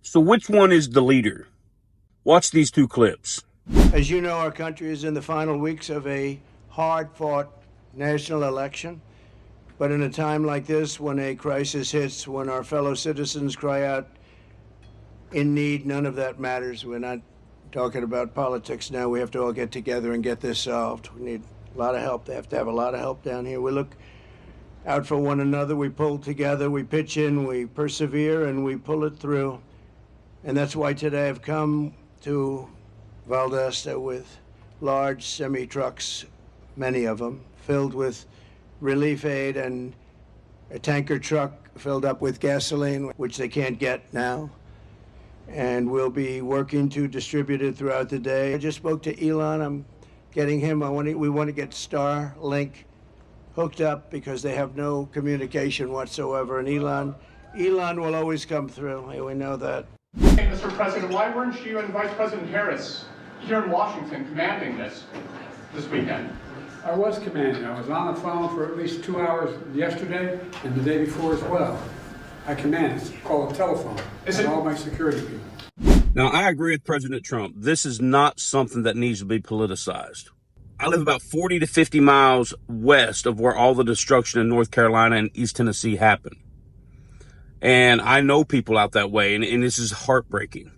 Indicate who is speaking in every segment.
Speaker 1: So which one is the leader? Watch these two clips.
Speaker 2: As you know, our country is in the final weeks of a hard-fought national election. But in a time like this, when a crisis hits, when our fellow citizens cry out in need, none of that matters. We're not talking about politics now. We have to all get together and get this solved. We need a lot of help. They have to have a lot of help down here. We look out for one another. We pull together. We pitch in. We persevere, and we pull it through. And that's why today I've come to Valdosta with large semi-trucks, many of them, filled with relief aid, and a tanker truck filled up with gasoline, which they can't get now. And we'll be working to distribute it throughout the day. I just spoke to Elon. I'm getting him. We want to get Starlink hooked up because they have no communication whatsoever. And Elon will always come through. We know that.
Speaker 3: Mr. President, why weren't you and Vice President Harris here in Washington commanding this weekend?
Speaker 4: I was commanding. I was on the phone for at least 2 hours yesterday and the day before as well. I command. It's called a telephone. And all my security people.
Speaker 1: Now, I agree with President Trump. This is not something that needs to be politicized. I live about 40 to 50 miles west of where all the destruction in North Carolina and East Tennessee happened. And I know people out that way, and this is heartbreaking.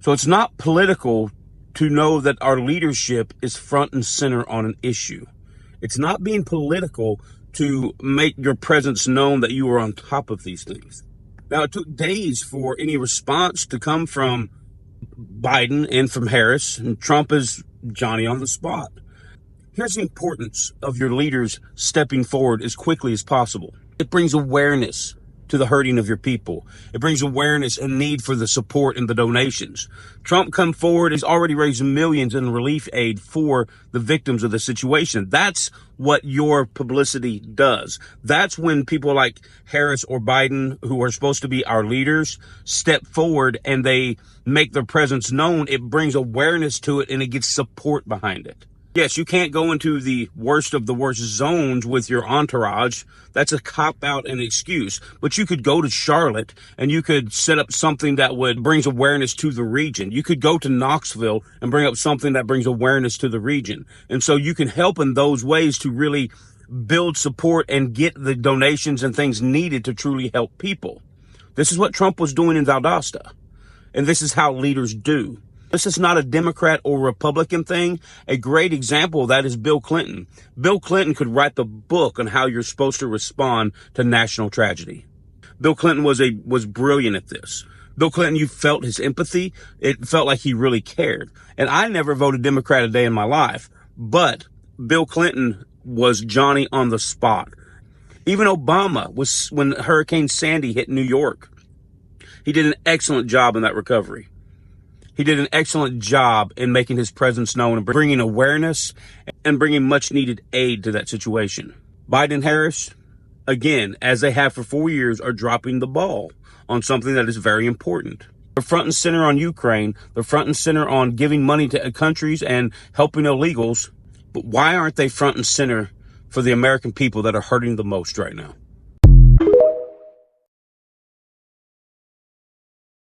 Speaker 1: So it's not political to know that our leadership is front and center on an issue. It's not being political to make your presence known that you are on top of these things. Now, it took days for any response to come from Biden and from Harris, and Trump is Johnny on the spot. Here's the importance of your leaders stepping forward as quickly as possible. It brings awareness to the hurting of your people. It brings awareness and need for the support and the donations. Trump come forward. He's already raised millions in relief aid for the victims of the situation. That's what your publicity does. That's when people like Harris or Biden, who are supposed to be our leaders, step forward and they make their presence known. It brings awareness to it and it gets support behind it. Yes, you can't go into the worst of the worst zones with your entourage. That's a cop-out and excuse. But you could go to Charlotte and you could set up something that would brings awareness to the region. You could go to Knoxville and bring up something that brings awareness to the region. And so you can help in those ways to really build support and get the donations and things needed to truly help people. This is what Trump was doing in Valdosta. And this is how leaders do. This is not a Democrat or Republican thing. A great example of that is Bill Clinton. Bill Clinton could write the book on how you're supposed to respond to national tragedy. Bill Clinton was brilliant at this. Bill Clinton, you felt his empathy. It felt like he really cared. And I never voted Democrat a day in my life, but Bill Clinton was Johnny on the spot. Even Obama was, when Hurricane Sandy hit New York, he did an excellent job in that recovery. He did an excellent job in making his presence known and bringing awareness and bringing much needed aid to that situation. Biden and Harris, again, as they have for 4 years, are dropping the ball on something that is very important. They're front and center on Ukraine. They're front and center on giving money to countries and helping illegals. But why aren't they front and center for the American people that are hurting the most right now?